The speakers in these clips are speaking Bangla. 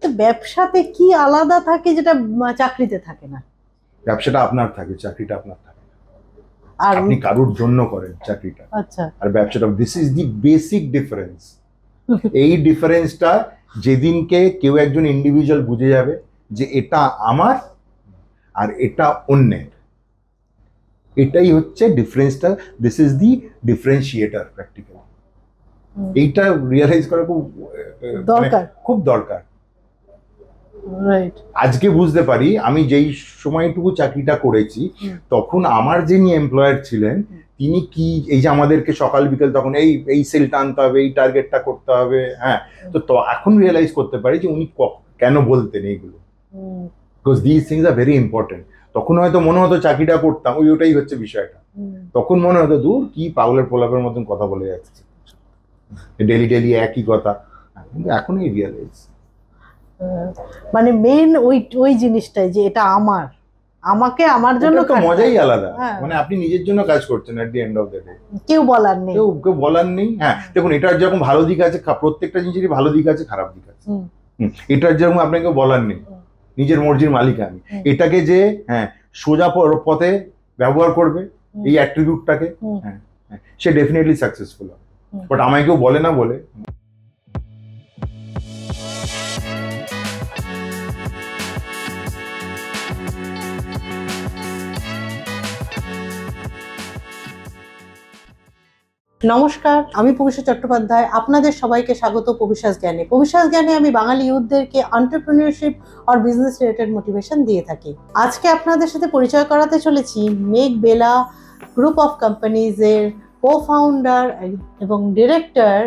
হচ্ছে ব্যবসাতে কি আলাদা থাকে যেটা চাকরিতে থাকে না? ব্যবসাটা আপনার থাকে, চাকরিটা আপনার থাকে। আর আপনি কারোর জন্য করেন চাকরিটা, আচ্ছা, আর ব্যবসাটা, this is the basic difference. এই ডিফারেন্সটা যেদিনকে কেউ একজন ইন্ডিভিজুয়াল বুঝে যাবে যে এটা আমার আর এটা অন্যের, এটাই হচ্ছে ডিফারেন্সটা। This is the differentiator practically. এইটা রিয়েলাইজ করা খুব দরকার, খুব দরকার। রাইট। আজকে বুঝতে পারি, আমি যেই সময়টুকু চাকরিটা করেছি তখন আমার যিনি এমপ্লয়ার ছিলেন তিনি কি, এই যে আমাদেরকে সকাল বিকেল তখন এই সেলটা আনতে হবে, এই টার্গেটটা করতে হবে, হ্যাঁ, তো এখন রিয়েলাইজ করতে পারি যে উনি কেন বলতেন এইগুলো, because this things are very important. তখন হয়তো মনে হতো চাকরিটা করতাম, ওটাই হচ্ছে বিষয়টা। তখন মনে হতো দূর কি পাগলের পোলাপের মতন কথা বলে যাচ্ছে, ডেলি ডেলি একই কথা। কিন্তু এখন এই রিয়েলাইজ, মানে মেইন ওই জিনিসটাই যে এটা আমার, আমাকে আমার জন্য তো মজাই আলাদা। মানে আপনি নিজের জন্য কাজ করছেন, at the end of the day কেউ বলার নেই, কেউ বলার নেই। হ্যাঁ, দেখুন এটার যেরকম ভালো দিক আছে, প্রত্যেকটা জিনিসেরই ভালো দিক আছে, খারাপ দিক আছে। এটার যেরকম আপনাকে বলার নেই, নিজের মর্জির মালিক আমি, এটাকে যে হ্যাঁ সোজা পথে ব্যবহার করবে এই অ্যাট্রিবিউটটাকে, হ্যাঁ সে ডেফিনেটলি সাকসেসফুল হবে। বাট আমায় কেউ বলে না বলে। নমস্কার, আমি পবিশা চট্টোপাধ্যায়। আপনাদের সবাইকে স্বাগত পবিশাস জ্ঞানে। পবিশাস জ্ঞানে আমি বাঙালি ইউথদেরকে এন্টারপ্রেনিয়রশিপ আর বিজনেস রিলেটেড মোটিভেশন দিয়ে থাকি। আজকে আপনাদের সাথে পরিচয় করাতে চলেছি মেক বেলা গ্রুপ অফ কোম্পানিজের কো-ফাউন্ডার এবং ডিরেক্টর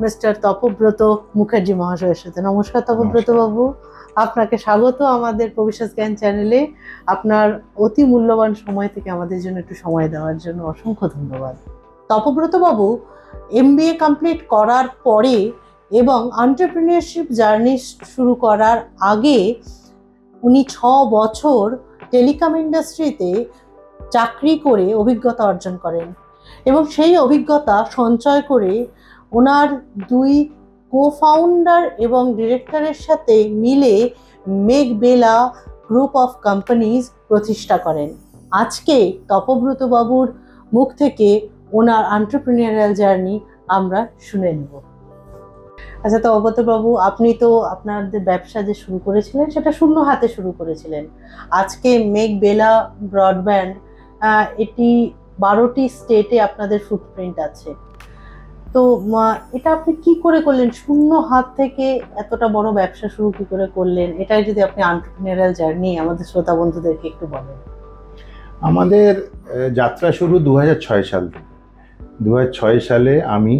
মিস্টার তপব্রত মুখার্জি মহাশয়ের সাথে। নমস্কার তপব্রত বাবু, আপনাকে স্বাগত আমাদের পবিশাস জ্ঞান চ্যানেলে। আপনার অতি মূল্যবান সময় থেকে আমাদের জন্য একটু সময় দেওয়ার জন্য অসংখ্য ধন্যবাদ। তপব্রত বাবু MBA কমপ্লিট করার পরে এবং এন্টারপ্রেনিয়রশিপ জার্নি শুরু করার আগে উনি 6 বছর টেলিকম ইন্ডাস্ট্রিতে চাকরি করে অভিজ্ঞতা অর্জন করেন এবং সেই অভিজ্ঞতা সঞ্চয় করে ওনার 2 কো-ফাউন্ডার এবং ডিরেক্টরের সাথে মিলে Meghbela group of companies প্রতিষ্ঠা করেন। আজকে তপব্রত বাবুর মুখ থেকে ওনার এন্টারপ্রেনিউরিয়াল জার্নি আমরা শুনে নেব। আচ্ছা তপব্রত বাবু, আপনি তো আপনাদের ব্যবসা যে শুরু করেছিলেন সেটা শূন্য হাতে শুরু করেছিলেন। আজকে মেক বেলা ব্রডব্যান্ড, এটি 12টি স্টেটে আপনাদের ফুটপ্রিন্ট আছে। তো এটা আপনি কি করে করলেন? শূন্য হাত থেকে এতটা বড় ব্যবসা শুরু কি করে করলেন? এটাই যদি আপনি এন্টারপ্রেনিউরিয়াল জার্নি আমাদের শ্রোতা বন্ধুদেরকে একটু বলেন। আমাদের যাত্রা শুরু 2006 সাল থেকে। 2006 সালে আমি,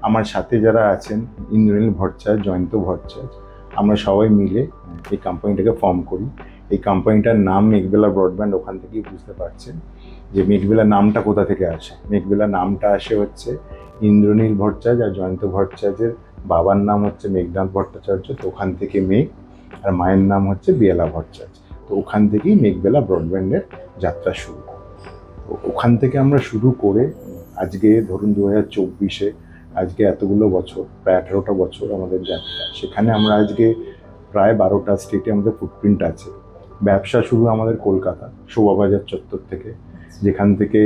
আমার সাথে যারা আছেন ইন্দ্রনীল ভট্টাচার্য, জয়ন্ত ভট্টাচার্য, আমরা সবাই মিলে এই কোম্পানিটাকে ফর্ম করি। এই কোম্পানিটার নাম মেকবেলা ব্রডব্যান্ড। ওখান থেকেই বুঝতে পারছেন যে মেকবেলা নামটা কোথা থেকে আসে। মেকবেলা নামটা আসে হচ্ছে ইন্দ্রনীল ভট্টাচার্য আর জয়ন্ত ভট্টাচার্যের বাবার নাম হচ্ছে মেঘনাথ ভট্টাচার্য, তো ওখান থেকে মেঘ, আর মায়ের নাম হচ্ছে বেলা ভট্টাচার্য। তো ওখান থেকেই মেকবেলা ব্রডব্যান্ডের যাত্রা শুরু। তো ওখান থেকে আমরা শুরু করে আজকে ধরুন 2024-এ, আজকে এতগুলো বছর, প্রায় 18টা বছর আমাদের যাত্রা। সেখানে আমরা আজকে প্রায় 12টা স্টেটে আমাদের ফুটপ্রিন্ট আছে। ব্যবসা শুরু আমাদের কলকাতা শোভাবাজার চত্বর থেকে, যেখান থেকে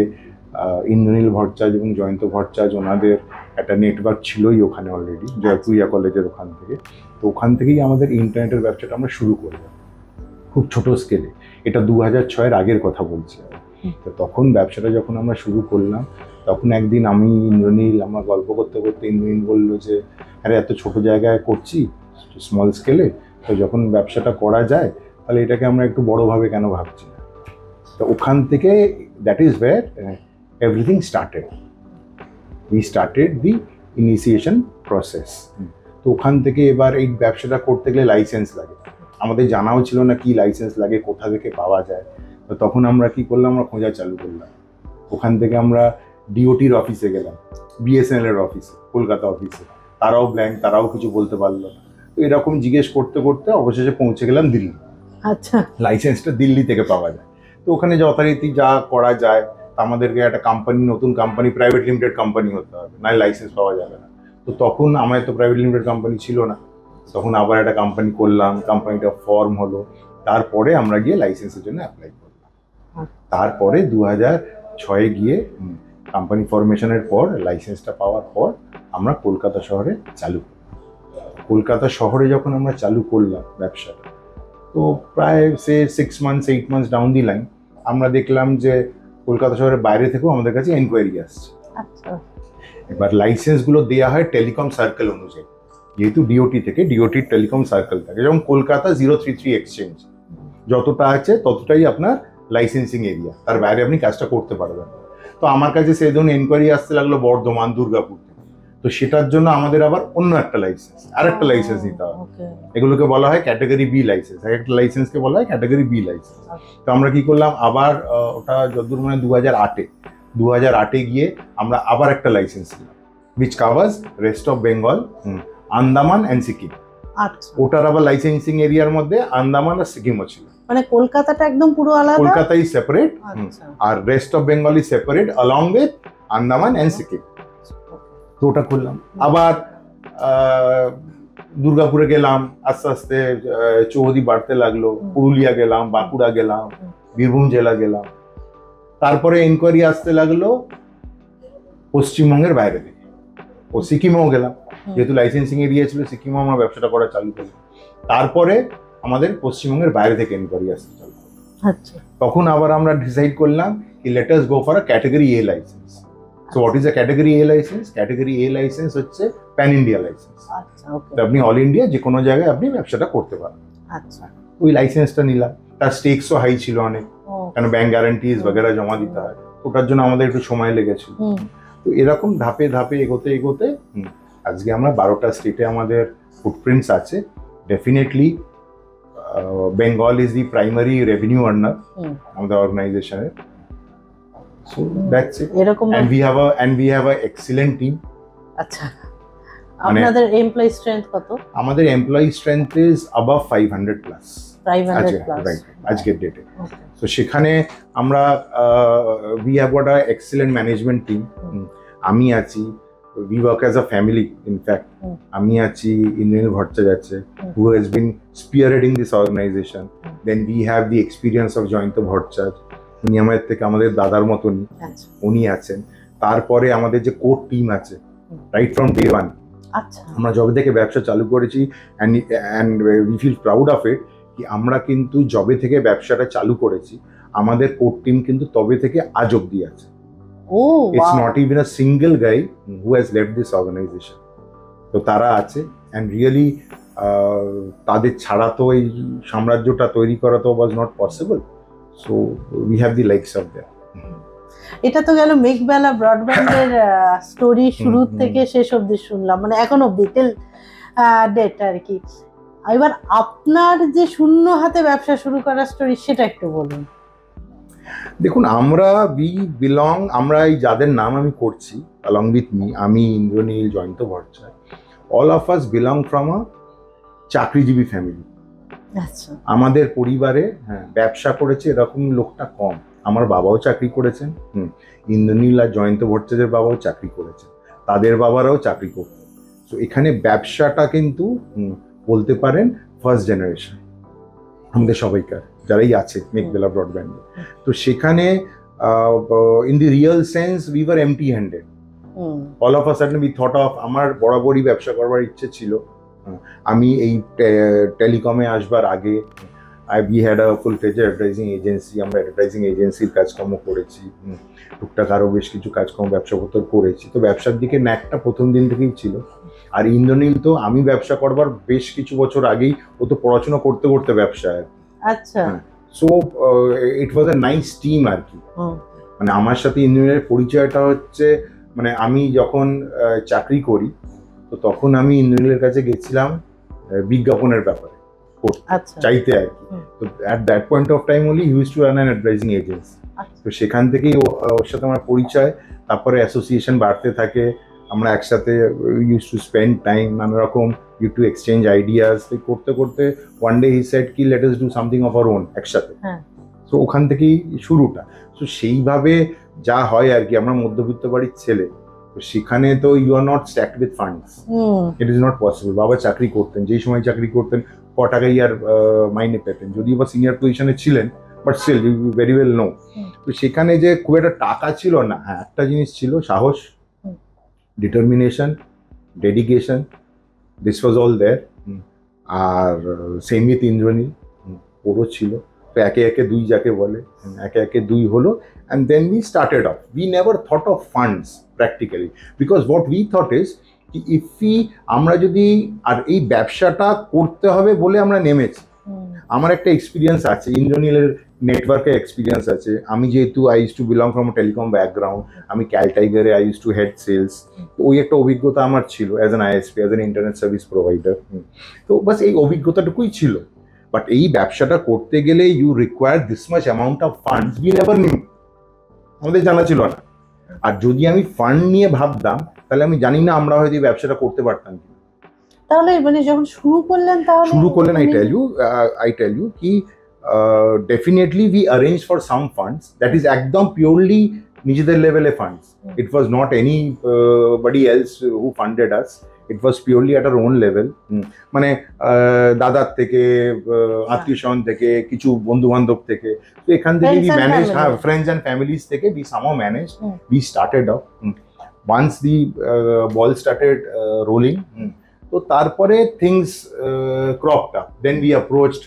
ইন্দ্রনীল ভট্টাচার্য এবং জয়ন্ত ভট্টাচার্য ওনাদের একটা নেটওয়ার্ক ছিলই ওখানে অলরেডি, জয়পুরিয়া কলেজের ওখান থেকে। তো ওখান থেকেই আমাদের ইন্টারনেটের ব্যবসাটা আমরা শুরু করলাম খুব ছোট স্কেলে। এটা 2006-এর আগের কথা বলছি। তো তখন ব্যবসাটা যখন আমরা শুরু করলাম, তখন একদিন আমি ইন্দ্রনীল, আমরা গল্প করতে করতে ইন্দ্রনীল বললো যে আরে এত ছোট জায়গায় করছি, স্মল স্কেলে, তো যখন ব্যবসাটা করা যায় তাহলে এটাকে আমরা একটু বড়োভাবে কেন ভাবছি না। তো ওখান থেকে that is wire everything started. We started the initiation process. তো ওখান থেকে এবার এই ব্যবসাটা করতে গেলে লাইসেন্স লাগে। আমাদের জানাও ছিল না কি লাইসেন্স লাগে, কোথা থেকে পাওয়া যায়। তো তখন আমরা কি করলাম, আমরা খোঁজা চালু করলাম। ওখান থেকে আমরা ডিওটির অফিসে গেলাম, BSNL এর অফিসে, কলকাতা অফিসে। তারাও ব্ল্যাঙ্ক, তারাও কিছু বলতে পারলো না। তো এরকম জিজ্ঞেস করতে করতে অবশেষে পৌঁছে গেলাম দিল্লি। আচ্ছা, লাইসেন্সটা দিল্লি থেকে পাওয়া যায়। তো ওখানে যথারীতি যা করা যায়, আমাদেরকে একটা কোম্পানি, নতুন কোম্পানি, প্রাইভেট লিমিটেড কোম্পানি হতে হবে, না লাইসেন্স পাওয়া যাবে না। তো তখন আমার তো প্রাইভেট লিমিটেড কোম্পানি ছিল না। তখন আবার একটা কোম্পানি করলাম, কোম্পানিটা ফর্ম হলো, তারপরে আমরা গিয়ে লাইসেন্সের জন্য অ্যাপ্লাই করলাম। তারপরে 2006-এ গিয়ে কোম্পানি ফরমেশনের পর লাইসেন্সটা পাওয়ার পর আমরা কলকাতা শহরে চালু করলাম। কলকাতা শহরে যখন আমরা চালু করলাম ব্যবসাটা, তো প্রায় 6 months 8 months down the line আমরা দেখলাম যে কলকাতা শহরের বাইরে থেকেও আমাদের কাছে এনকোয়ারি আসছে। আচ্ছা, এবার লাইসেন্সগুলো দেওয়া হয় টেলিকম সার্কেল অনুযায়ী, যেহেতু ডিওটি থেকে, ডিওটির টেলিকম সার্কেল থাকে, যেমন কলকাতা 033 এক্সচেঞ্জ যতটা আছে ততটাই আপনার লাইসেন্সিং এরিয়া, তার বাইরে আপনি কাজটা করতে পারবেন। তো আমার কাছে সেই ধরুন এনকোয়ারি আসতে লাগলো বর্ধমান, দুর্গাপুর থেকে, তো সেটার জন্য আমাদের আবার অন্য একটা লাইসেন্স, আরেকটা লাইসেন্স নিতে হবে। এগুলোকে বলা হয় ক্যাটাগরি বি লাইসেন্স, একটা লাইসেন্সকে বলা হয় ক্যাটাগরি বি লাইসেন্স। তো আমরা কি করলাম, আবার ওটা যতদূর মানে 2008-এ গিয়ে আমরা আবার একটা লাইসেন্স নিলাম, which covers rest of Bengal, Andaman and Sikkim. আচ্ছা, ওটার আবার লাইসেন্সিং এরিয়ার মধ্যে আন্দামান আর সিকিমও ছিল। মানে কলকাতাটা একদম পুরো আলাদা, কলকাতাই সেপারেট, আচ্ছা, আর rest of Bengal is separate along with Andaman and Sikkim. তো ওটা করলাম। আবার দুর্গাপুরে গেলাম, আস্তে আস্তে চৌহদি বাড়তে লাগলো, পুরুলিয়া গেলাম, বাঁকুড়া গেলাম, বীরভূম জেলা গেলাম। তারপরে এনকোয়ারি আসতে লাগলো পশ্চিমবঙ্গের বাইরে থেকে, ও সিকিমেও গেলাম, যেহেতু লাইসেন্সিং এরিয়া ছিল সিকিমেও আমরা ব্যবসাটা করা চালু করলাম। তারপরে আমাদের পশ্চিমবঙ্গের বাইরে থেকে এনকোয়ারি আসতে চালু করলাম। আচ্ছা, তখন আবার আমরা ডিসাইড করলাম কি let us go for a category A licence. So what is a category A licence? Category A licence হচ্ছে প্যান ইন্ডিয়া লাইসেন্স। আচ্ছা, ওকে, আপনি অল ইন্ডিয়া যে কোনো জায়গায় আপনি ব্যবসাটা করতে পারেন। আচ্ছা, ওই লাইসেন্সটা নিলাম, তার স্টেকসও হাই ছিল অনেক, কারণ ব্যাংক গ্যারান্টিজ বগেরা জমা দিতে হয়, ওটার জন্য আমাদের একটু সময় লেগেছিল। তো এরকম ধাপে ধাপে এগোতে এগোতে আজকে আমরা 12টা স্টেটে আমাদের ফুটপ্রিন্টস আছে। Definitely Bengal is the primary revenue earner আমাদের অর্গানাইজেশনের। সো দ্যাটস ইট, এরকম। and we have a excellent team. আচ্ছা, আপনাদের এমপ্লয়ি স্ট্রেংথ কত? আমাদের employee strength is above 500 plus 500 plus, right, আজকের ডেটে। তো সেখানে আমরা we have got a excellent management team. আমি আছি, we work as a family in fact. আমি আছি, ইন্দ্রনীল ভট্টাচার্য আছে, who has been spearheading this organization. Then we have the experience of Jayanta Bhattacharya, উনি আমাদের থেকে আমাদের দাদার মতনই, উনি আছেন। তারপরে আমাদের যে কোর টিম আছে, রাইট ফ্রম ডে ওয়ান, আচ্ছা, আমরা যবে থেকে ব্যবসা চালু করেছি, and we feel proud of it কি আমরা কিন্তু যবে থেকে ব্যবসাটা চালু করেছি আমাদের কোর টিম কিন্তু তবে থেকে আজ অব্দি আছে। It's not even a single guy who has left this organization. তো তারা আছে, and really তাদের ছাড়া তো এই সাম্রাজ্যটা তৈরি করা তো was not possible. So we have the likes of them. এটা তো গেল মেঘবেলা ব্রডব্যান্ডের স্টোরি, শুরু থেকে শেষ অবধি শুনলাম, মানে এখন অবধি টিল ডেট আর কি। এবার আপনার যে শূন্য হাতে ব্যবসা শুরু করার স্টোরি, সেটা একটু বলুন। দেখুন, আমরা আমরা এই যাদের নাম আমি করছি along with me, আমি, Indranil, Jayanta Bhattacharya, all of us belong from a চাকরিজীবী ফ্যামিলি। আচ্ছা, আমাদের পরিবারে ব্যবসা করেছে এরকম লোকটা কম। আমার বাবাও চাকরি করেছেন, ইন্দ্রনীল আর জয়ন্ত ভট্টাচার্যের বাবাও চাকরি করেছেন, তাদের বাবারাও চাকরি করতেন। তো এখানে ব্যবসাটা কিন্তু বলতে পারেন ফার্স্ট জেনারেশন আমাদের সবাইকার, যারাই আছে মেঘবেলা ব্রডব্যান্ডে। তো সেখানে in the real sense we were empty handed. All of a sudden we thought of, আমার বরাবরই ব্যবসা করবার ইচ্ছে ছিল। আমি এই টেলিকমে আসবার আগে we had a full-fledged advertising agency, আমরা অ্যাডভার্টাইজিং এজেন্সির কাজকর্ম করেছি, টুকটাক আরও বেশ কিছু কাজকর্ম ব্যবসাপত্র করেছি। তো ব্যবসার দিকে ন্যাকটা প্রথম দিন থেকেই ছিল। আর ইন্দ্রনীল তো আমি ব্যবসা করবার বেশ কিছু বছর আগেই, ও তো পড়াশোনা করতে করতে ব্যবসায়। আচ্ছা, so it was a nice team আর কি। মানে আমার সাথে ইন্দ্রনীলের পরিচয়টা হচ্ছে, মানে আমি যখন চাকরি করি তো তখন আমি ইন্দ্রনীলের কাছে গেছিলাম বিজ্ঞাপনের ব্যাপারে চাইতে আর কি। তো at that point of time only use to run an advertising agency. তো সেখান থেকেই ওর সাথে আমার পরিচয়, তারপরে অ্যাসোসিয়েশন বাড়তে থাকে, আমরা একসাথে ইউজ টু স্পেন্ড টাইম, নানা রকম ইউ টু এক্সচেঞ্জ আইডিয়াস। করতে করতে ওয়ান ডে হি সেড কি let us do something of our own একসাথে। তো ওখান থেকেই শুরুটা। তো সেইভাবে যা হয় আর কি, আমরা মধ্যবিত্ত বাড়ির ছেলে, তো সেখানে তো you are not stacked with funds, it is not possible. বাবা চাকরি করতেন, যেই সময় চাকরি করতেন ক টাকাই আর মাইনে পেতেন, যদিও বা সিনিয়র পজিশনে ছিলেন, but still you very well know. তো সেখানে যে খুব একটা টাকা ছিল না, হ্যাঁ একটা জিনিস ছিল, সাহস, determination, dedication, this was all there. আর সেম উইথ ইন্দ্রনীল, ওরও ছিল। তো একে একে দুই যাকে বলে, একে একে দুই হলো, and then we started off. We never thought of funds practically, because what we thought is if we, আমরা যদি, আর এই ব্যবসাটা করতে হবে বলে আমরা নেমেছি। আমার একটা এক্সপিরিয়েন্স আছে, ইন্দ্রনীলের নেটওয়ার্কে এক্সপিরিয়েন্স আছে। আমি যেহেতু I use to belong from telecom background, আমি ক্যালটাইগারে I use to head sales, ওই একটা অভিজ্ঞতা আমার ছিল as an ISP, as an internet service provider. তো বাস এই অভিজ্ঞতাটুকুই ছিল। বাট এই ব্যবসাটা করতে গেলে you require this much amount of funds, we never knew, আমাদের জানা ছিল না। আর যদি আমি ফান্ড নিয়ে ভাবতাম তাহলে আমি জানি না আমরা হয়তো এই ব্যবসাটা করতে পারতাম কি। তাহলে মানে যখন শুরু করলেন আই টেল ইউ কি definitely we arrange for some funds, that is একদম পিওরলি নিজেদের লেভেলে funds. It was not any body else who funded us, it was purely at our own level. মানে দাদার থেকে, আত্মীয় স্বজন থেকে, কিছু বন্ধু বান্ধব থেকে, তো এখান থেকে উই ম্যানেজ, হ্যাঁ ফ্রেন্ডস অ্যান্ড ফ্যামিলিজ থেকে we somehow manage, we started off. Once the ball started rolling, তো তারপরে things cropped up, then we approached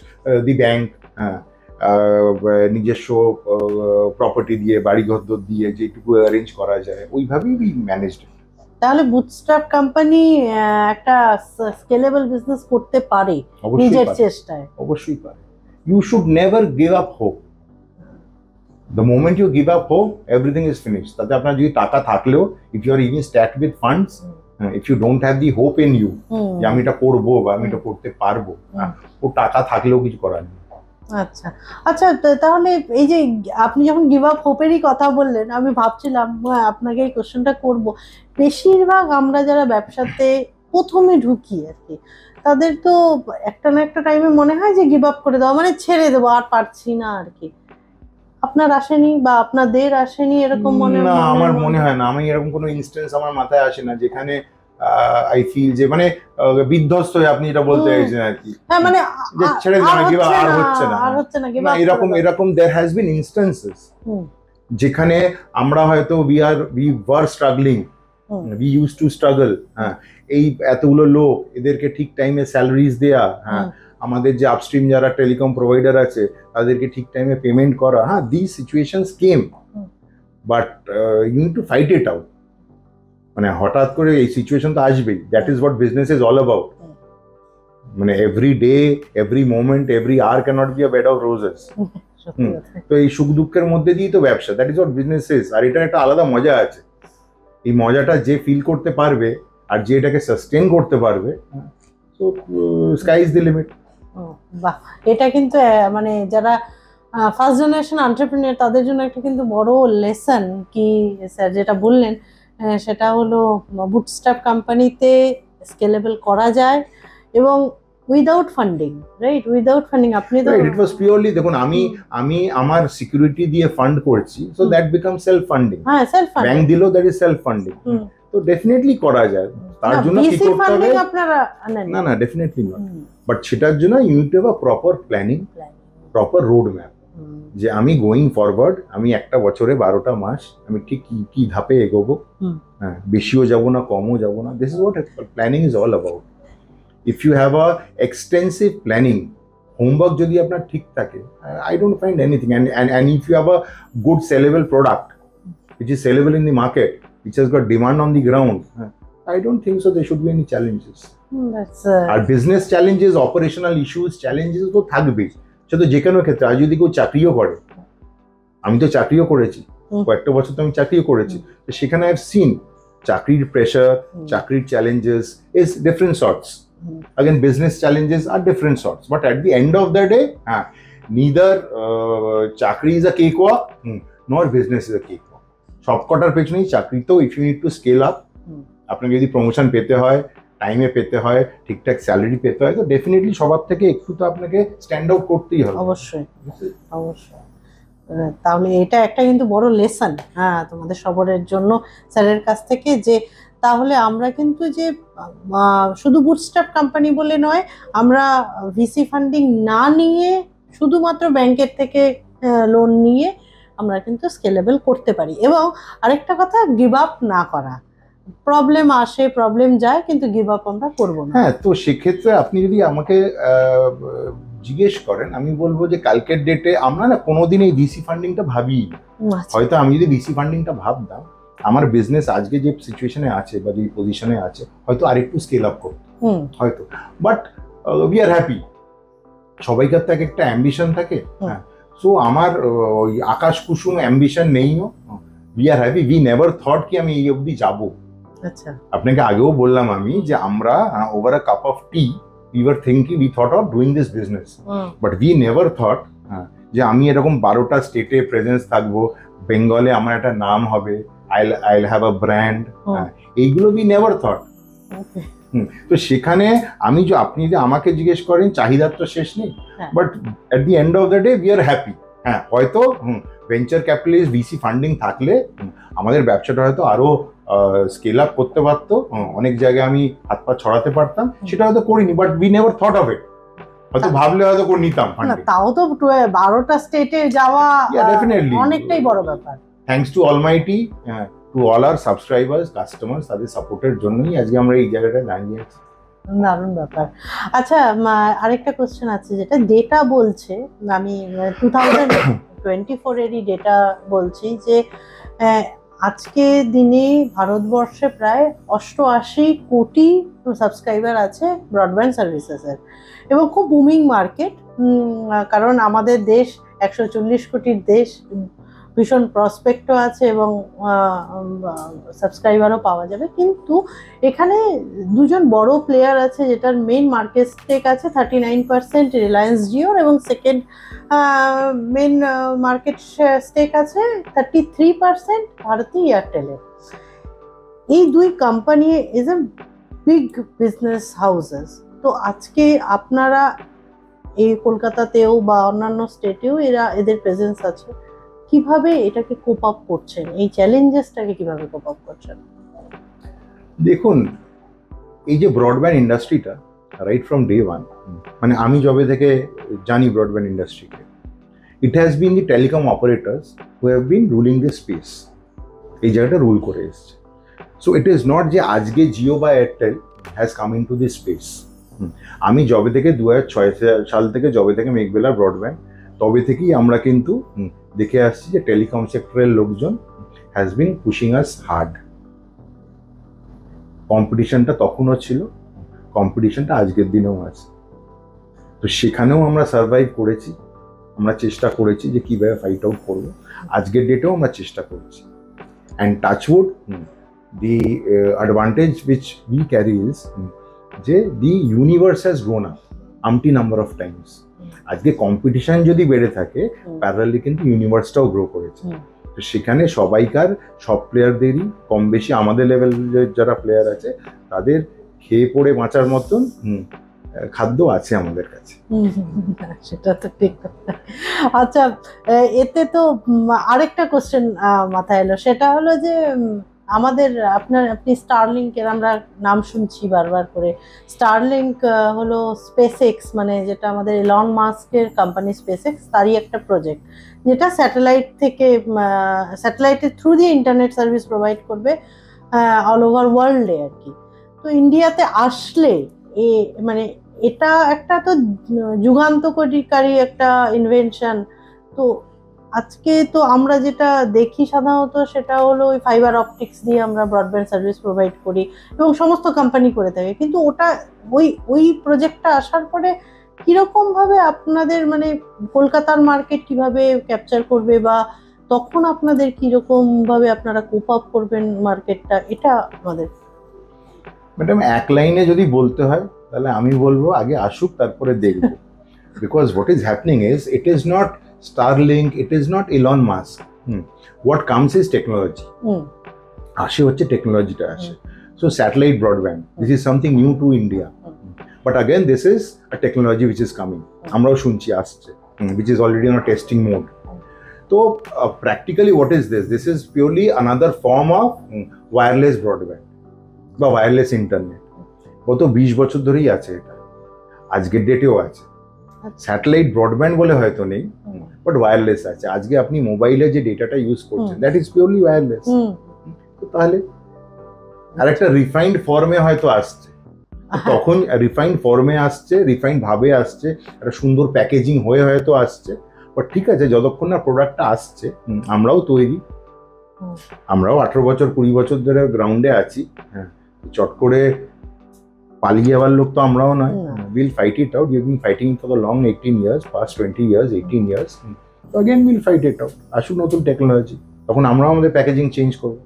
the bank, নিজস্ব প্রপার্টি দিয়ে, বাড়িঘর দিয়ে যেটুকু অ্যারেঞ্জ করা যায় ওইভাবেই উই ম্যানেজড। তাহলে বুটস্ট্র্যাপ কোম্পানি একটা স্কেলেবল বিজনেস করতে পারে নিজের চেষ্টায়, অবশ্যই পারে। You should never give up hope. The moment you give up hope, everything is finished. তাতে আপনার যদি টাকা থাকলেও, if you are even stacked with funds, if you don't have the hope in you যে আমি এটা করবো বা আমি এটা করতে পারবো, ও টাকা থাকলেও কিছু করার নেই। আচ্ছা আচ্ছা, তাহলে এই যে আপনি যখন গিভ আপ হোপেরই কথা বললেন, আমি ভাবছিলাম আপনাকে এই কোশ্চেনটা করব। বেশিরভাগ আমরা যারা ব্যবসাতে প্রথমে ঢুকি আর কি, তাদের তো একটা না একটা টাইমে মনে হয় যে গিভ আপ করে দেওয়া, মানে ছেড়ে দেবো, আর পারছি না আর কি। আপনার আসেনি বা আপনাদের আসেনি এরকম মনে? না, আমার মনে হয় না, আমি এরকম কোনো ইনস্টেন্স আমার মাথায় আসে না যেখানে আই ফিল যে মানে বিধ্বস্ত হয়ে আপনি এটা বলতে চাইছেন আর কি, হ্যাঁ মানে ছেড়ে দেওয়া, আর হচ্ছে না, এরকম there has been instances যেখানে আমরা হয়তো we were struggling, we used to struggle, হ্যাঁ এই এতগুলো লোক, এদেরকে ঠিক টাইমে স্যালারিজ দেয়া, হ্যাঁ আমাদের যে আপস্ট্রিম যারা টেলিকম প্রোভাইডার আছে তাদেরকে ঠিক টাইমে পেমেন্ট করা, হ্যাঁ this situations came, but you need to fight it out. মানে হঠাৎ করে এই সিচুয়েশন তো আসবেই, that is what business is all about. মানে every day, every moment, every hour cannot be a bed of roses. তো এই সুখ দুঃখের মধ্যে দিয়েই তো ব্যবসা, that is what business is. আর এটার একটা আলাদা মজা আছে, এই মজাটা যে ফিল করতে পারবে আর যে এটাকে সাস্টেন করতে পারবে, so sky is the limit. বাহ, এটা কিন্তু মানে যারা ফার্স্ট জেনারেশন এন্টারপ্রেনিউর তাদের জন্য একটা কিন্তু বড় লেসন কি স্যার যেটা বললেন, সেটা হলো বুটস্ট্র্যাপ কোম্পানিতে স্কেলেবল করা যায় এবং without funding, right? Without funding আপনি তো, ইট ওয়াজ পিওরলি, দেখুন আমি আমার সিকিউরিটি দিয়ে ফান্ড করছি, so that become self funding. হ্যাঁ, সেলফ ফান্ডিং, ব্যাংক দিলো, দ্যাট ইজ সেলফ ফান্ডিং। তো ডেফিনেটলি করা যায়, তার জন্য কি করতে হবে? আপনারা না ডেফিনেটলি নট, বাট সেটার জন্য you need to have a proper planning, proper road map, যে আমি গোয়িং ফরওয়ার্ড, আমি একটা বছরে 12টা মাস আমি ঠিক কি ধাপে এগোবো, হ্যাঁ বেশিও যাব না, কমও যাব না। This is what planning is all about. If you have a extensive planning, homework যদি আপনার ঠিক থাকে, I don't find anything. And if you have a good sellable product which is sellable in the market, which has got demand on the ground, I don't think so there should be any challenges. আর business challenges, operational issues, challenges তো থাকবেই, সেটা যে কোনো ক্ষেত্রে। আর যদি কেউ চাকরিও করে, আমি তো চাকরিও করেছি, কয়েকটা বছর তো আমি চাকরিও করেছি, তো সেখানে আই হ্যাভ সিন চাকরির প্রেশার, চাকরির challenges is different sorts. Again, business challenges are different sorts, but at the end of the day, neither চাকরি is a cakewalk, nor business is a cakewalk. সবকটার পেছনেই চাকরি তো, if you need to scale up, আপনাকে যদি প্রমোশন পেতে হয়, টাইমে পেতে হয়, ঠিকঠাক স্যালারি পেতে হয়, তো ডেফিনেটলি সবার থেকে একটু তো আপনাকে স্ট্যান্ড আউট করতেই হবে। অবশ্যই অবশ্যই। তাহলে এটা একটা কিন্তু বড় লেসন, হ্যাঁ, তোমাদের সবরের জন্য স্যারের কাছ থেকে, যে তাহলে আমরা কিন্তু যে শুধু বুটস্ট্র্যাপ কোম্পানি বলে নয়, আমরা ভিসি ফান্ডিং না নিয়ে শুধুমাত্র ব্যাংকের থেকে লোন নিয়ে আমরা কিন্তু স্কেলেবল করতে পারি। এবং আরেকটা কথা, গিভ আপ না করা, প্রবলেম আসে প্রবলেম যায়, কিন্তু গিভ আপ আমরা করবো না। হ্যাঁ, তো সেক্ষেত্রে আপনি যদি আমাকে জিজ্ঞেস করেন, আমি বলবো যে কালকের ডেটে আমরা না কোনোদিন এই ভিসি ফান্ডিংটা ভাবি। আচ্ছা। হয়তো আমি যদি ভিসি ফান্ডিংটা ভাবতাম, আমার বিজনেস আজকে যে সিচুয়েশনে আছে বা যে পজিশনে আছে, হয়তো আরেকটু স্কেল আপ করতো হয়তো। But we are happy. সবাইকার তো এক একটা অ্যাম্বিশন থাকে, হ্যাঁ। সো আমার ওই আকাশ কুসুম অ্যাম্বিশন নেইও। We are happy. We never thought কি আমি এই অবধি যাবো। আচ্ছা, আপনাকে আগেও বললাম আমি যে আমরা over a cup of T we were thinking, we thought of doing this business, but we never thought যে আমি এরকম 12টা স্টেটে প্রেজেন্স থাকবো, বেঙ্গলে আমার একটা নাম হবে, I'll have a brand, এইগুলো we never thought. তো সেখানে আমি যে আপনি যে আমাকে জিজ্ঞেস করেন, চাহিদার তো শেষ নেই, but at the end of the day we are happy. হ্যাঁ, হয়তো ভেঞ্চার ক্যাপিটালিস্ট ভিসি ফান্ডিং থাকলে আমাদের ব্যবসাটা হয়তো আরো স্কেল আপ করতে পারতো, অনেক জায়গায় আমি হাত পা ছড়াতে পারতাম, সেটা হয়তো করিনি, but we never thought of it. হয়তো ভাবলে হয়তো করে নিতাম ফান্ডিং। তাও তো 12টা স্টেটে যাওয়া ডেফিনেটলি অনেকটাই বড় ব্যাপার। Thanks to almighty, to all our subscribers, customers, তাদের সাপোর্টের জন্যই আজকে আমরা এই জায়গাটায় দাঁড়িয়ে আছি। দারুণ ব্যাপার। আচ্ছা, আরেকটা কোশ্চেন আছে, যেটা ডেটা বলছে, আমি 2024 এরই ডেটা বলছি, যে আজকে দিনে ভারতবর্ষে প্রায় 88 কোটি সাবস্ক্রাইবার আছে ব্রডব্যান্ড সার্ভিসেসের, এবং খুব বুমিং মার্কেট। কারণ আমাদের দেশ 140 কোটির দেশ, ভীষণ প্রসপেক্টও আছে এবং সাবস্ক্রাইবারও পাওয়া যাবে। কিন্তু এখানে দুজন বড় প্লেয়ার আছে, যেটার মেইন মার্কেট স্টেক আছে 39% রিলায়েন্স জিওর, এবং সেকেন্ড মেইন মার্কেট স্টেক আছে 33% ভারতী এয়ারটেলের। এই দুই company is a big business houses. তো আজকে আপনারা এই কলকাতাতেও বা অন্যান্য স্টেটেও এদের প্রেজেন্স আছে, কিভাবে এটাকে কোপ আপ করছেন, এই চ্যালেঞ্জেসটাকে কিভাবে কোপ আপ করছেন? দেখুন, এই যে ব্রডব্যান্ড ইন্ডাস্ট্রিটা রাইট ফ্রম ডে ওয়ান, মানে আমি যবে থেকে জানি ব্রডব্যান্ড ইন্ডাস্ট্রিকে, it has been the telecom operators who have been ruling this space. এই জায়গাটা রুল করে এসছে। সো ইট ইজ নট যে আজকে জিও বা Airtel has come into this space. আমি যবে থেকে 2006 সাল থেকে যবে থেকে মেঘবেলা ব্রডব্যান্ড, তবে থেকেই আমরা কিন্তু দেখে আসছি যে টেলিকম সেক্টরের লোকজন has been pushing us hard. কম্পিটিশনটা তখনও ছিল, কম্পিটিশনটা আজকের দিনেও আছে। তো সেখানেও আমরা সার্ভাইভ করেছি, আমরা চেষ্টা করেছি যে কীভাবে ফাইট আউট করবো। আজকের ডেটেও আমরা চেষ্টা করছি। And touchwood, the advantage which we carry is যে the universe has grown up umpteen number of times. আজকে কম্পিটিশন যদি বেড়ে থাকে, প্যারালালি কিন্তু ইউনিভার্সটাও গ্রো করেছে। তো সেখানে সবাইকার, সব প্লেয়ারদেরই কম বেশি আমাদের লেভেলের যারা প্লেয়ার আছে, তাদের খেয়ে পড়ে বাঁচার মতন খাদ্য আছে আমাদের কাছে। সেটা তো ঠিক। আচ্ছা, এতে তো আরেকটা কোশ্চেন মাথায় এলো, সেটা হলো যে আমাদের আপনি স্টারলিংকের আমরা নাম শুনছি বারবার করে। স্টারলিংক হলো স্পেসএক্স, মানে যেটা আমাদের এলন মাস্কের কোম্পানি স্পেসএক্স, তারই একটা প্রজেক্ট, যেটা স্যাটেলাইটের থ্রু দিয়ে ইন্টারনেট সার্ভিস প্রোভাইড করবে অল ওভার ওয়ার্ল্ডে আর কি। তো ইন্ডিয়াতে আসলে মানে এটা একটা তো যুগান্তকারী একটা ইনভেনশন। তো আজকে তো আমরা যেটা দেখি সাধারণত, সেটা হলো ওই ফাইবার অপটিক্স দিয়ে আমরা ব্রডব্যান্ড সার্ভিস প্রোভাইড করি, এবং সমস্ত কোম্পানি করে থাকে। কিন্তু ওটা ওই প্রজেক্টটা আসার পরে কিরকম ভাবে আপনাদের, মানে কলকাতার মার্কেট কিভাবে ক্যাপচার করবে, বা তখন আপনাদের কিরকম ভাবে আপনারা কোপ আপ করবেন মার্কেটটা, এটা আমাদের। ম্যাডাম, এক লাইনে যদি বলতে হয় তাহলে আমি বলবো আগে আসুক, তারপরে দেখবো। Because what is happening is, it is not Starlink, it is not Elon Musk. What comes is technology. আসে হচ্ছে টেকনোলজিটা আসে। So satellite broadband, this is something new to India. But again, this is a technology which is coming. আমরাও শুনছি আসছে, which is already on a testing mode. তো practically what is this? This is purely another form of wireless broadband বা wireless internet. গত 20 বছর ধরেই আছে এটা, আজকের ডেটেও আছে। স্যাটেলাইট ব্রডব্যান্ড বলে হয়তো নেই, বাট ওয়্যারলেস আছে। আজকে আপনি মোবাইলে যে ডেটাটা ইউজ করছেন দ্যাট ইজ পিওরলি ওয়্যারলেস। তো তাহলে আরেকটা রিফাইন্ড ফর্মে হয়তো আসছে, তখন রিফাইন্ড ফর্মে আসছে, রিফাইন্ড ভাবে আসছে, একটা সুন্দর প্যাকেজিং হয়ে হয়তো আসছে। বাট ঠিক আছে, যতক্ষণ না প্রোডাক্টটা আসছে, আমরাও তৈরি, আমরাও 18 বছর 20 বছর ধরে গ্রাউন্ডে আছি। হ্যাঁ, চট করে পালিয়ে যাওয়ার লোক তো আমরাও নয়। Will fight it out, we've been fighting for the long 18 years, past 20 years, 18 years. তো again will fight it out. আসুক নতুন টেকনোলজি, তখন আমরাও আমাদের প্যাকেজিং চেঞ্জ করবো,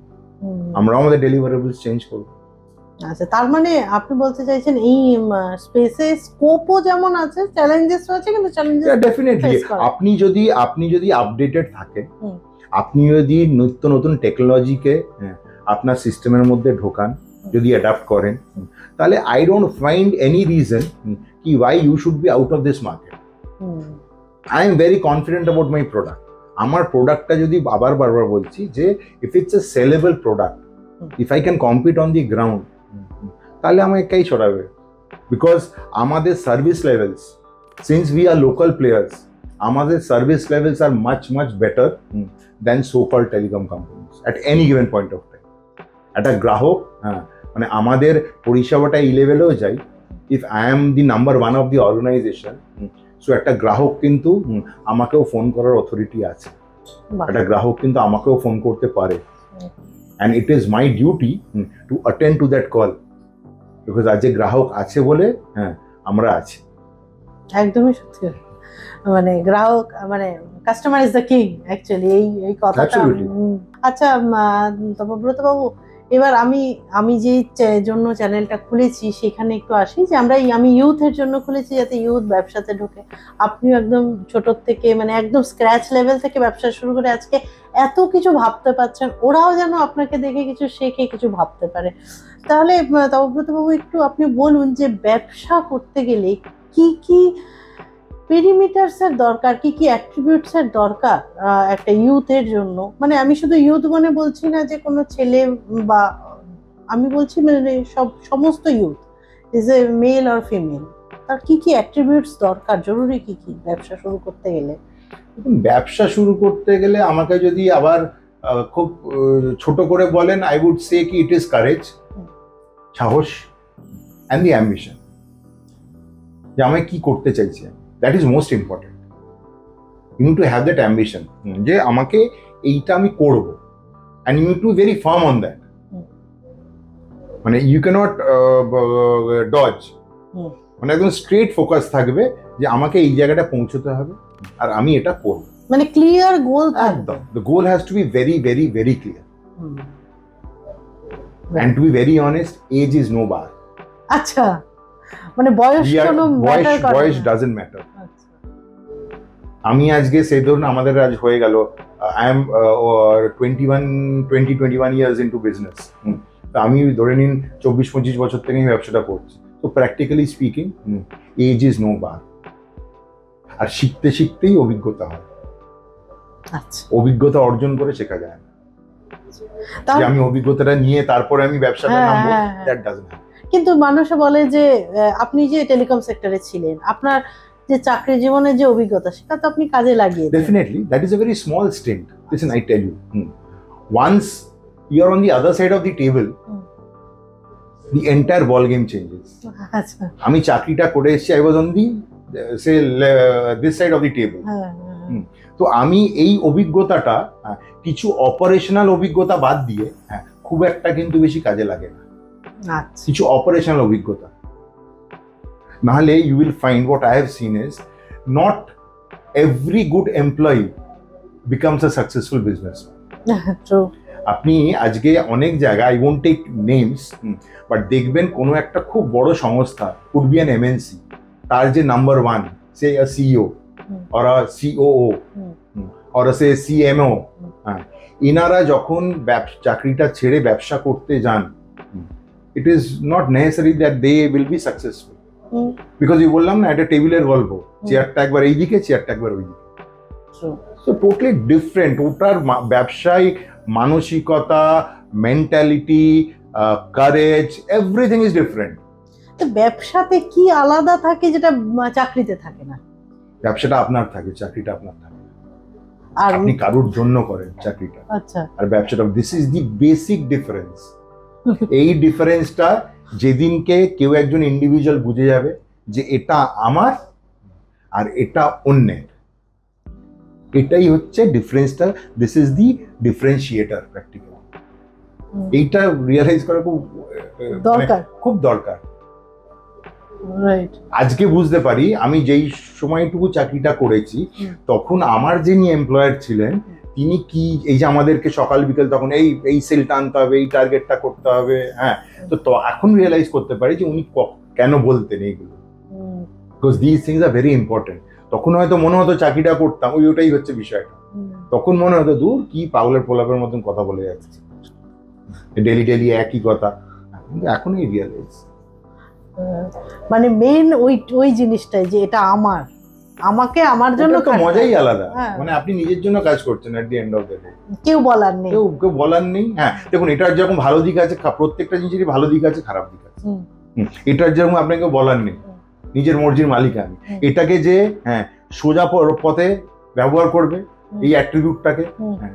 আমরাও আমাদের ডেলিভারেবলস চেঞ্জ করবো। আচ্ছা, তার মানে আপনি বলতে চাইছেন এই স্পেসে স্কোপও যেমন আছে, চ্যালেঞ্জেসও আছে, কিন্তু চ্যালেঞ্জেস ডেফিনেটলি আপনি যদি আপডেটেড থাকেন, আপনি যদি নিত্য নতুন টেকনোলজিকে আপনার সিস্টেমের মধ্যে ঢোকান, যদি অ্যাডাপ্ট করেন, তাহলে I don't find any reason কি why you should be out of this market. I am very confident about my product. আমার প্রোডাক্টটা যদি বারবার বলছি যে if it's a saleable product, if I can compete on the ground, তাহলে আমাকে কাই ছড়াবে। বিকজ আমাদের service levels, since we are local players, আমাদের service levels are much better than so called telecom companies at any given point of time. একটা গ্রাহক, হ্যাঁ, মানে আমাদের পরিষেবাটা এই লেভেলেও যাই, if I am the number 1 of the organisation, so একটা গ্রাহক কিন্তু আমাকেও ফোন করার অথরিটি আছে, একটা গ্রাহক কিন্তু আমাকেও ফোন করতে পারে, and it is my duty to attend to that call, because আজ যে গ্রাহক আছে বলে হ্যাঁ আমরা আছি। একদমই সত্যি, মানে গ্রাহক, মানে customer is the king actually, এই কথাটা। আচ্ছা তপব্রত বাবু, এবার আমি যে জন্য চ্যানেলটা খুলেছি সেখানে একটু আসি, যে আমি ইউথের জন্য খুলেছি যাতে ইউথ ব্যবসাতে ঢোকে। আপনিও একদম ছোট থেকে, মানে একদম স্ক্র্যাচ লেভেল থেকে ব্যবসা শুরু করে আজকে এত কিছু ভাবতে পারছেন, ওরাও যেন আপনাকে দেখে কিছু শেখে, কিছু ভাবতে পারে। তাহলে তপব্রত বাবু, একটু আপনি বলুন যে ব্যবসা করতে গেলে কি কি পেরিমিটারসের দরকার, কি কি অ্যাট্রিবিউটসের দরকার একটা ইউথের জন্য। মানে আমি শুধু ইউথ মানে বলছি না যে কোনো ছেলে, বা আমি বলছি মানে সমস্ত youth, is a male or female, তার কি কি অ্যাট্রিবিউটস দরকার, জরুরি কি কি ব্যবসা শুরু করতে গেলে? ব্যবসা শুরু করতে গেলে আমাকে যদি আবার খুব ছোট করে বলেন, আই উড সে কি ইট ইজ কারেজ, সাহস, অ্যান্ড দি অ্যাম্বিশন, যে আমি কি করতে চাইছি। That is most important. You need to have that ambition, যে আমাকে এইটা আমি করব, and you need to very firm on that. মানে ইউ ক্যানট ডজ, মানে একদম স্ট্রেট ফোকাস থাকবে যে আমাকে এই জায়গাটা পৌঁছতে হবে আর আমি এটা করব, মানে ক্লিয়ার গোল। একদম, the goal has to be very very very clear, and to be very honest, age is no bar. আচ্ছা, মানে বয়স ডাজন্ট ম্যাটার। আমি আজকে সেই ধরুন আমাদের আজ হয়ে গেল, I am 21 years into business. তো আমি ধরে নিন 24-25 বছর থেকে আমি ব্যবসাটা করছি। তো practically speaking, age is no bar. আর শিখতে শিখতেই অভিজ্ঞতা হয়। অভিজ্ঞতা অর্জন করে শেখা যায় না, যে আমি অভিজ্ঞতাটা নিয়ে তারপরে আমি ব্যবসাটা নামবো, দ্যাট ডাজন্ট হ্যাপেন। কিন্তু মানুষে বলে যে আপনি যে টেলিকম সেক্টরে ছিলেন, আপনার যে চাকরি জীবনের যে অভিজ্ঞতা, সেটা তো আপনি কাজে লাগিয়ে দেন। Definitely, that is a very small stint. Listen, I tell you, once you are on the other side of the table, the entire ball game changes. আচ্ছা, আমি চাকরিটা করে এসেছি, I was on the say this side of the table. তো আমি এই অভিজ্ঞতাটা কিছু অপারেশনাল অভিজ্ঞতা বাদ দিয়ে খুব একটা কিন্তু বেশি কাজে লাগে না। কিছু অপারেশনাল অভিজ্ঞতা নাহলে, you will find what I have seen is not every good employee becomes a successful businessman. True. আপনি আজকে অনেক জায়গায়, I won't take names, but দেখবেন কোনো একটা খুব বড় সংস্থা, could be an MNC, তার যে number 1, say a CEO or a COO or a say CMO, এনারা যখন চাকরিটা ছেড়ে ব্যবসা করতে যান, it is not necessary that they will be successful. Because you বললাম না, একটা টেবিলের গল্প, চেয়ারটা একবার এইদিকে, চেয়ারটা একবার ওইদিকে। So totally different. ওটার ব্যবসায় মানসিকতা, mentality, courage, everything is different. তো ব্যবসাতে কি আলাদা থাকে যেটা চাকরিতে থাকে না? ব্যবসাটা আপনার থাকে, চাকরিটা আপনার থাকে। আর আপনি কারোর জন্য করেন চাকরিটা, আচ্ছা, আর ব্যবসাটা, this is the basic difference. এই ডিফারেন্সটা যেদিনকে কেউ একজন ইন্ডিভিজুয়াল বুঝে যাবে যে এটা আমার আর এটা অন্যের, এটাই হচ্ছে ডিফারেন্সটা। This is the differentiator practical. এইটা রিয়েলাইজ করা খুব দরকার, খুব দরকার। রাইট। আজকে বুঝতে পারি, আমি যেই সময়টুকু চাকরিটা করেছি তখন আমার যিনি এমপ্লয়ার ছিলেন তিনি কি, এই যে আমাদেরকে সকাল বিকেল তখন এই সেলটা আনতে হবে, এই টার্গেটটা করতে হবে, হ্যাঁ, তো এখন রিয়েলাইজ করতে পারি যে উনি কেন বলতেন এইগুলো, because this things are very important. তখন হয়তো মনে হতো চাকরিটা করতাম, ওটাই হচ্ছে বিষয়টা। তখন মনে হতো দূর কি পাগলের পোলাপের মতন কথা বলে যাচ্ছে, ডেলি ডেলি একই কথা। কিন্তু এখন এই রিয়েলাইজ, মানে মেন ওই জিনিসটাই যে এটা আমার, আমাকে আমার জন্য তো মজাই আলাদা। হ্যাঁ। মানে আপনি নিজের জন্য কাজ করছেন, at the end of the day কেউ বলার নেই, কেউ বলার নেই। হ্যাঁ, দেখুন এটার যেরকম ভালো দিক আছে, প্রত্যেকটা জিনিসেরই ভালো দিক আছে, খারাপ দিক আছে। এটার যেরকম আপনাকে বলার নেই, নিজের মর্জির মালিক আমি, এটাকে যে হ্যাঁ সোজা পথে ব্যবহার করবে এই অ্যাট্রিবিউটটাকে, হ্যাঁ,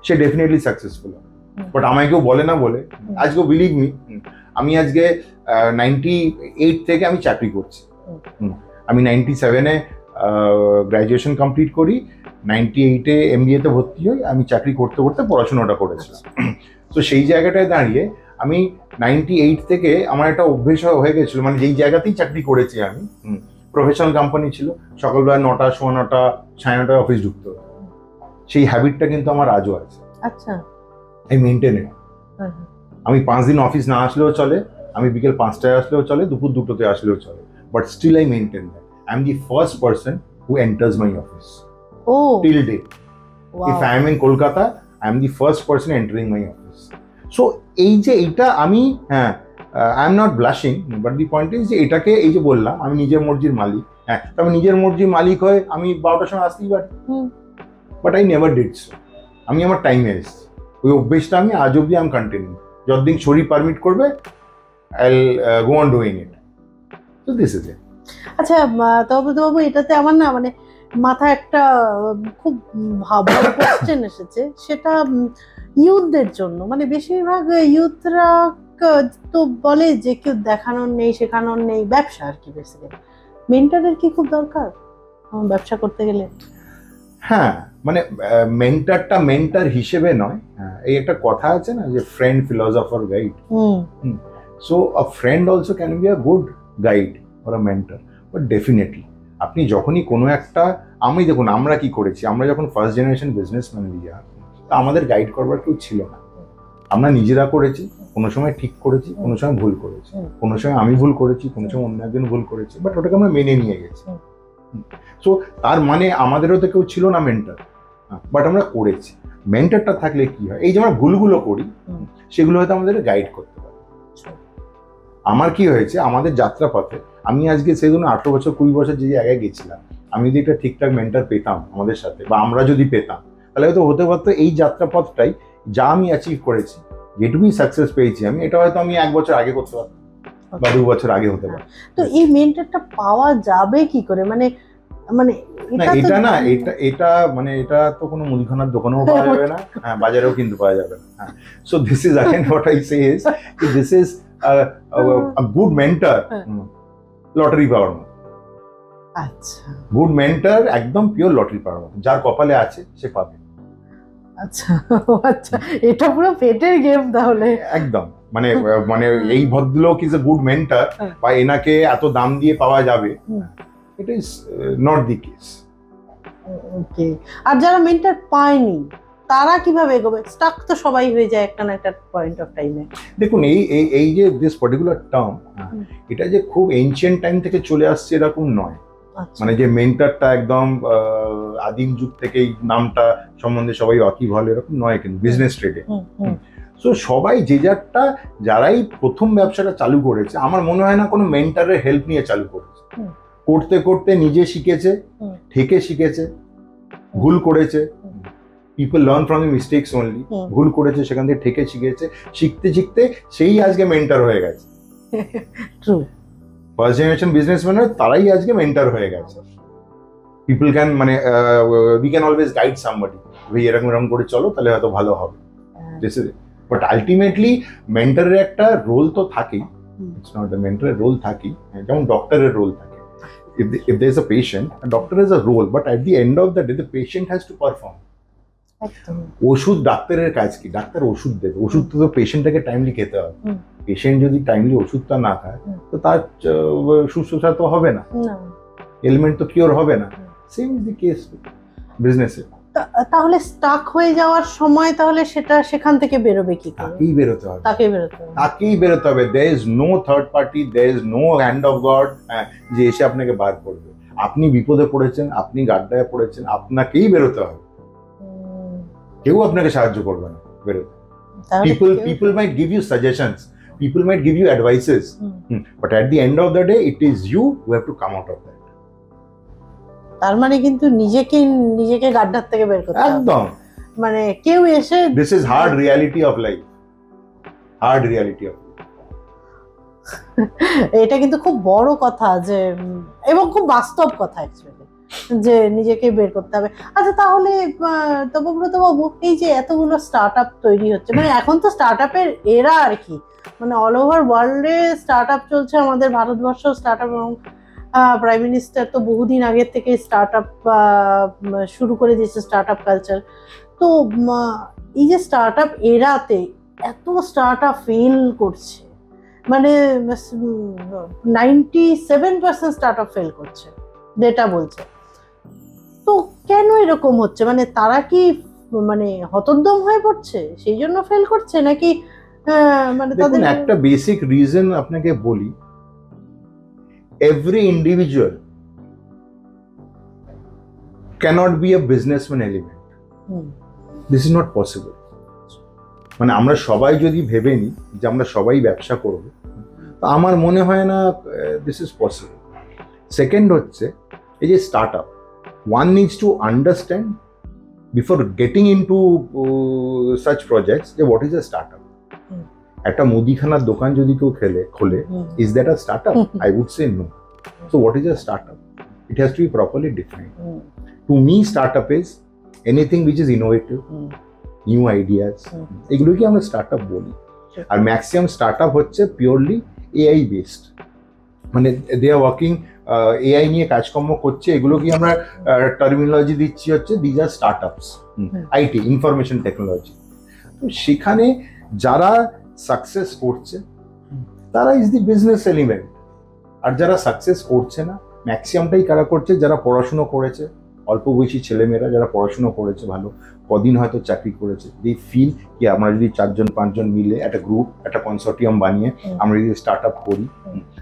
সে ডেফিনেটলি সাকসেসফুল হবে। বাট আমায় কেউ বলে না বলে, আজকেও বিলিভ মি, আমি আজকে 98 থেকে আমি চাকরি করছি। আমি 97-এ গ্র্যাজুয়েশন কমপ্লিট করি, 98-এ MBA তে ভর্তি হই, আমি চাকরি করতে করতে পড়াশোনাটা করেছিলাম। তো সেই জায়গাটায় দাঁড়িয়ে আমি 98 থেকে আমার একটা অভ্যেস হয়ে গেছিলো, মানে যেই জায়গাতেই চাকরি করেছি আমি, প্রফেশনাল কোম্পানি ছিল, সকালবেলা 9টা, 9:15, 9:30 অফিস ঢুকতে হতো। সেই হ্যাবিটটা কিন্তু আমার আজও আছে। আচ্ছা, এই মেনটেন। আমি 5 দিন অফিস না আসলেও চলে, আমি বিকেল 5টায় আসলেও চলে, দুপুর 2টোতে আসলেও চলে, but still I maintain that. I am the first person who enters my office till date. If I am in Kolkata, I am the first person entering my office. So এই যে এইটা আমি, হ্যাঁ, I am not blushing, but the point is যে এটাকে, এই যে বললাম আমি নিজের মর্জির মালিক, হ্যাঁ, তবে নিজের মর্জির মালিক হয়ে আমি 12টার সময় আসতেই পারি, but I never did so. আমি আমার টাইমে এসেছি, ওই অভ্যেসটা আমি আজ অব্দি আই এম কন্টিনিউ। যতদিন শরীর পারমিট করবে I will go on doing it. So this is it. আচ্ছা, তবে তো বাবু এটাতে আমার না মানে মাথায় একটা খুব বড় কোশ্চেন এসেছে, সেটা ইউথদের জন্য। মানে বেশিরভাগ ইউথরা তো বলে যে কেউ দেখানোর নেই, শেখানোর নেই, ব্যবসা আর কি, বেসিক্যালি মেন্টরের কি খুব দরকার ব্যবসা করতে গেলে? হ্যাঁ, মানে মেন্টরটা মেন্টর হিসেবে নয়, এই একটা কথা আছে না যে friend philosopher guide. So a friend also can be a good guide or a mentor, but definitely আপনি যখনই কোনো একটা, আমি দেখুন আমরা কি করেছি, আমরা যখন ফার্স্ট জেনারেশন বিজনেসম্যান দিয়া, আমাদের গাইড করবার কেউ ছিল না, আমরা নিজেরা করেছি। কোনো সময় ঠিক করেছি, কোনো সময় ভুল করেছি, কোনো সময় আমি ভুল করেছি, কোনো সময় অন্য একজন ভুল করেছি, বাট ওটাকে আমরা মেনে নিয়ে গেছি। সো তার মানে আমাদেরও তো কেউ ছিল না মেন্টর, বাট আমরা করেছি। মেন্টরটা থাকলে কি হয়, এই যে আমরা ভুলগুলো করি সেগুলো হয়তো আমাদের গাইড করতে পারে। আমার কি হয়েছে, আমাদের যাত্রাপথে আমি আজকে সেজন্য 18 বছর 20 বছর যে জায়গায় গেছিলাম, আমি যদি একটা ঠিকঠাক মেন্টর পেতাম আমাদের সাথে, বা আমরা যদি পেতাম, তাহলে হয়তো হতে পারতো এই যাত্রাপথটাই যা আমি অ্যাচিভ করেছি, যেটুকুই সাকসেস পেয়েছি আমি, এটা হয়তো আমি 1 বছর আগে করতে পারতাম বা 2 বছর আগে হতে পারতাম। তো এই মেন্টরটা পাওয়া যাবে কি করে? মানে মানে এটা মানে এটা তো কোনো মুদিখানার দোকানেও পাওয়া যাবে না, হ্যাঁ, বাজারেও কিন্তু পাওয়া যাবে না। হ্যাঁ, so this is again what I say is this is a good mentor, lottery পাওয়ার মতো। আচ্ছা, গুড মেন্টর একদম পিওর লটারি পাওয়ার মতো, যার কপালে আছে সে পাবে। আচ্ছা আচ্ছা, এটা পুরো পেটের গেম তাহলে একদম। মানে মানে এই ভদ্রলোক ইজ এ গুড মেন্টর, বা এনাকে এত দাম দিয়ে পাওয়া যাবে, it is not the case. Okay, আর যারা মেন্টর পায়নি তারা কিভাবে এগোবে? স্টাক তো সবাই হয়ে যায় একটা না একটা পয়েন্ট অফ টাইমে। দেখুন এই যে দিস পার্টিকুলার টার্ম, এটা যে খুব এনশিয়েন্ট টাইম থেকে চলে আসছে এরকম নয়। মানে যে মেন্টরটা একদম আদিম যুগ থেকেই নামটা সম্বন্ধে সবাই ওয়াকিবহাল এরকম নয়, কিন্তু বিজনেস ট্রেডে। সো সবাই যে যারটা, যারাই প্রথম ব্যবসাটা চালু করেছে, আমার মনে হয় না কোনো মেন্টরের হেল্প নিয়ে চালু করেছে। করতে করতে নিজে শিখেছে, থেকে শিখেছে, ভুল করেছে, people learn from the mistakes only, hmm. ভুল করেছে সেখান থেকে ঠেকে শিখেছে, শিখতে শিখতে সেই আজকে মেন্টর হয়ে গেছে। ট্রু। ফার্স্ট জেনারেশন বিজনেসম্যান তারাই আজকে মেন্টর হয়ে গেছে। পিপল ক্যান মানে we can always guide somebody, ভাই এরকম এরকম করে চলো তাহলে হয়তো ভালো হবে। বাট আলটিমেটলি মেন্টরের একটা রোল তো থাকেই, ইটস নট দ্য মেন্টরের রোল থাকেই, যেমন ডক্টরের রোল থাকে। if there is a patient, a doctor has a role, but at the end of the day the patient has to perform. একদম। ওষুধ ডাক্তারের কাজ কি? ডাক্তার ওষুধ দেবে, ওষুধ তো পেশেন্টটাকে টাইমলি খেতে হবে। হুম। পেশেন্ট যদি টাইমলি ওষুধটা না খায় হুম। তো তার শুশ্রূষা তো হবে না, না। এলিমেন্ট তো কিওর হবে না। হুম। সেম ইজ দি কেস বিজনেসে। তাহলে স্টাক হয়ে যাওয়ার সময় তাহলে সেটা সেখান থেকে বেরোবে কি করে? তাকেই বেরোতে হবে, তাকেই বেরোতে হবে। তাকেই বেরোতে হবে। there is no third party, there is no hand of God যে এসে আপনাকে বার করবে। আপনি বিপদে পড়েছেন, আপনি গাড্ডায় পড়েছেন, আপনাকেই বেরোতে হবে, কেউ আপনাকে সাহায্য করবে না বেরোতে। People might give you suggestions, people might give you advices, but at the end of the day it is you who have to come out of that. তার মানে কিন্তু নিজেকে গাড্ডার থেকে বের করতে হবে একদম, মানে কেউ এসে this is hard reality of life, hard reality of life. এটা কিন্তু খুব বড় কথা যে এবং খুব বাস্তব কথা অ্যাকচুয়ালি যে নিজেকে বের করতে হবে। আচ্ছা তাহলে তপব্রত বাবু, এই যে এতগুলো স্টার্টআপ তৈরি হচ্ছে, মানে এখন তো স্টার্টআপের এরা আর কি, মানে অল ওভার ওয়ার্ল্ডে স্টার্টআপ চলছে, আমাদের ভারতবর্ষ স্টার্টআপ, এবং প্রাইম মিনিস্টার তো বহুদিন আগের থেকে স্টার্টআপ শুরু করে দিয়েছে, স্টার্টআপ কালচার। তো এই যে স্টার্টআপ এরাতে এত স্টার্টআপ ফেল করছে, মানে 97% স্টার্টআপ ফেল করছে ডেটা বলছে। তো কেন এরকম হচ্ছে? মানে তারা কি মানে হতোদ্যম হয়ে পড়ছে সেই জন্য ফেল করছে, নাকি মানে তাদের একটা বেসিক রিজন আপনাকে বলি, every individual cannot be a businessman element. This is not possible. মানে আমরা সবাই যদি ভেবে নিই যে আমরা সবাই ব্যবসা করব, তো আমার মনে হয় না দিস ইজ পসিবল। সেকেন্ড হচ্ছে এই যে startup, one needs to understand before getting into such projects যে হোয়াট ইজ আ স্টার্টআপ। একটা মুদিখানার দোকান যদি কেউ খোলে, is that a startup? I would say no. So what is a startup? It has to be properly defined. To me startup is anything which is innovative, new ideas, এগুলোকে আমরা স্টার্টআপ বলি। আর ম্যাক্সিমাম স্টার্টআপ হচ্ছে পিওরলি এআই বেসড, মানে দে আর ওয়ার্কিং এআই নিয়ে কাজকর্ম করছে, এগুলোকে আমরা টার্মিনোলজি দিচ্ছি হচ্ছে these are startups, IT, information technology. তো সেখানে যারা সাকসেস করছে তারা ইজ দি বিজনেস এলিমেন্ট, আর যারা সাকসেস করছে না ম্যাক্সিমামটাই কারা করছে? যারা পড়াশুনো করেছে, অল্প বয়সী ছেলেমেয়েরা যারা পড়াশুনো করেছে, ভালো কদিন হয়তো চাকরি করেছে, দি ফিল কি আমরা যদি 4-5 মিলে একটা গ্রুপ, একটা কনসোর্টিয়াম বানিয়ে আমরা যদি স্টার্ট আপ করি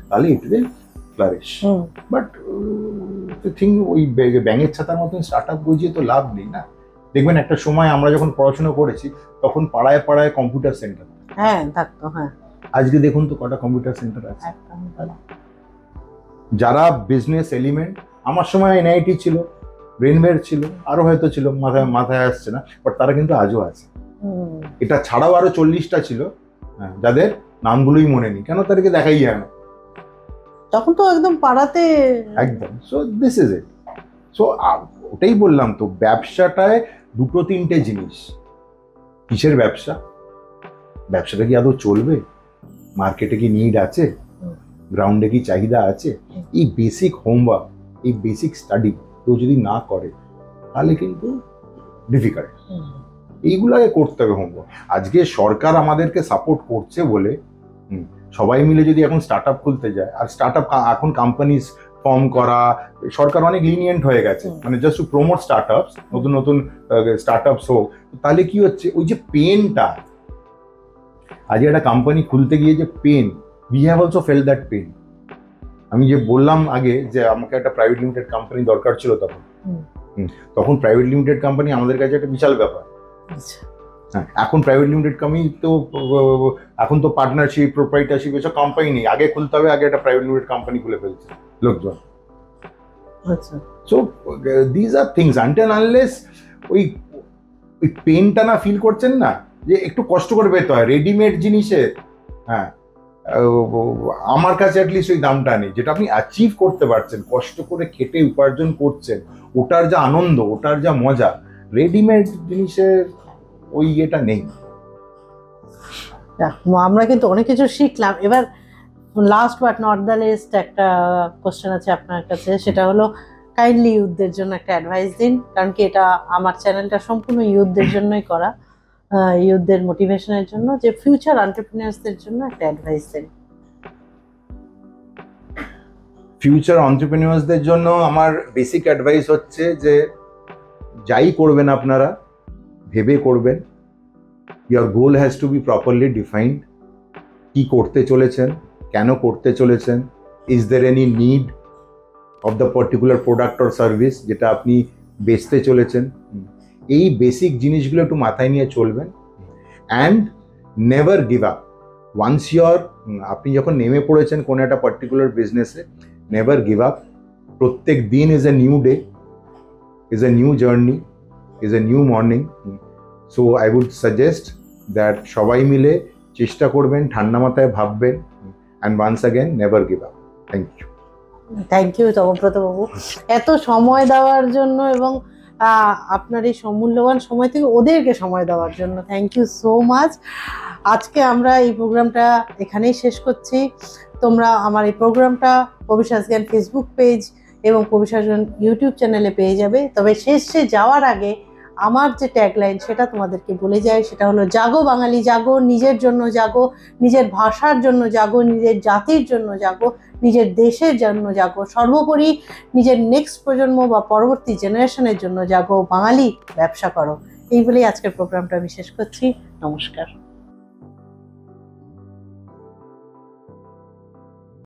তাহলে it will flourish. But thing ওই ব্যাঙের ছাতার মতন স্টার্ট আপ বুঝিয়ে তো লাভ নেই না। দেখবেন একটা সময় আমরা যখন পড়াশোনা করেছি তখন পাড়ায় পাড়ায় কম্পিউটার সেন্টার থাকতো। আজকে দেখুন তো কটা কম্পিউটার সেন্টার আছে। যারা বিজনেস এলিমেন্ট, আমার সময় এনআইটি ছিল, ব্রেনওয়্যার ছিল, আরো হয়তো ছিল, মাথায় আসছে না, বাট তারা কিন্তু আজও আছে। এটা ছাড়াও আরো 40টা ছিল যাদের নামগুলোই মনে নেই, কেন তাদেরকে দেখাই যায় না, তখন তো একদম পাড়াতে একদম। So this is it. So ওটাই বললাম তো, ব্যবসাটায় 2-3টে জিনিস। কিসের ব্যবসা? ব্যবসাটা কি আদৌ চলবে? মার্কেটে কি নিড আছে? গ্রাউন্ডে কি চাহিদা আছে? এই বেসিক হোমওয়ার্ক, এই বেসিক স্টাডি কেউ যদি না করে তাহলে কিন্তু ডিফিকাল্ট। এইগুলোকে করতে হবে হোমওয়ার্ক। আজকে সরকার আমাদেরকে সাপোর্ট করছে বলে সবাই মিলে যদি এখন স্টার্ট আপ খুলতে যায়, আর স্টার্ট আপ এখন কোম্পানিজ ফর্ম করা, সরকার অনেক লিনিয়েন্ট হয়ে গেছে, মানে জাস্ট টু প্রমোট স্টার্ট আপস, নতুন নতুন স্টার্ট আপস হোক, তাহলে কি হচ্ছে ওই যে পেনটা, আজকে একটা কোম্পানি খুলতে গিয়ে যে pain, we have also fell that pain. আমি যে বললাম আগে যে আমাকে একটা প্রাইভেট লিমিটেড কোম্পানি দরকার ছিল, তখন প্রাইভেট লিমিটেড কোম্পানি আমাদের কাছে একটা বিশাল ব্যাপার। হ্যাঁ, এখন প্রাইভেট লিমিটেড কোম্পানি তো এখন তো পার্টনারশিপ, প্রোপ্রাইটারশিপ এসব কোম্পানি নেই। আগে খুলতে হবে, আগে একটা প্রাইভেট লিমিটেড কোম্পানি খুলে ফেলছে লোকজন। So these are things until unless ওই ওই পেনটা না ফিল করছেন না, যে একটু কষ্ট করে পেতে হয় রেডিমেড জিনিসে। হ্যাঁ, আমার কাছে অ্যাটলিস্ট ওই দামটা নেই, যেটা আপনি অ্যাচিভ করতে পারছেন, কষ্ট করে খেটে উপার্জন করছেন, ওটার যা আনন্দ, ওটার যা মজা, রেডিমেড জিনিসের ওই ইয়েটা নেই। আমরা কিন্তু অনেক কিছু শিখলাম। এবার last but not the least একটা কোশ্চেন আছে আপনার কাছে, সেটা হলো কাইন্ডলি ইউথদের জন্য একটা অ্যাডভাইস দিন, কারণ কি এটা আমার চ্যানেলটা সম্পূর্ণ ইউথদের জন্যই করা, ইউথদের মোটিভেশনের জন্য, যে ফিউচার এন্টারপ্রেনার্সদের জন্য একটা অ্যাডভাইস দিন। ফিউচার এন্টারপ্রেনিউরসদের জন্য আমার বেসিক অ্যাডভাইস হচ্ছে যে যাই করবেন আপনারা ভেবে করবেন। Your goal has to be properly defined. কি করতে চলেছেন, কেন করতে চলেছেন, is there any need of the particular product or service যেটা আপনি বেচতে চলেছেন। এই বেসিক জিনিসগুলো একটু মাথায় নিয়ে চলবেন। And never give up. Once your, আপনি যখন নেমে পড়েছেন কোনো একটা পার্টিকুলার বিজনেসে, নেভার গিভ আপ। প্রত্যেক দিন is a new day, is a new journey, is a new morning. So I would suggest that সবাই মিলে চেষ্টা করবেন, ঠান্ডা মাথায় ভাববেন, and once again never give up. Thank you. Thank you Tamobrata babu, এত সময় দেওয়ার জন্য এবং আপনার এই মূল্যবান সময় থেকে ওদেরকে সময় দেওয়ার জন্য থ্যাংক ইউ সো মাচ। আজকে আমরা এই প্রোগ্রামটা এখানেই শেষ করছি। তোমরা আমার এই প্রোগ্রামটা প্রবিশ্বাস জ্ঞান ফেসবুক পেজ এবং প্রবিশ্বাস জ্ঞান ইউটিউব চ্যানেলে পেয়ে যাবে। তবে শেষে যাওয়ার আগে আমার যে ট্যাগলাইন সেটা তোমাদেরকে বলে যায়, সেটা হলো জাগো বাঙালি জাগো, নিজের জন্য জাগো, নিজের ভাষার জন্য জাগো, নিজের জাতির জন্য জাগো, নিজের দেশের জন্য জাগো, সর্বোপরি নিজের নেক্সট প্রজন্ম বা পরবর্তী জেনারেশনের জন্য জাগো। বাঙালি ব্যবসা করো। এই বলেই আজকের প্রোগ্রামটা আমি শেষ করছি। নমস্কার।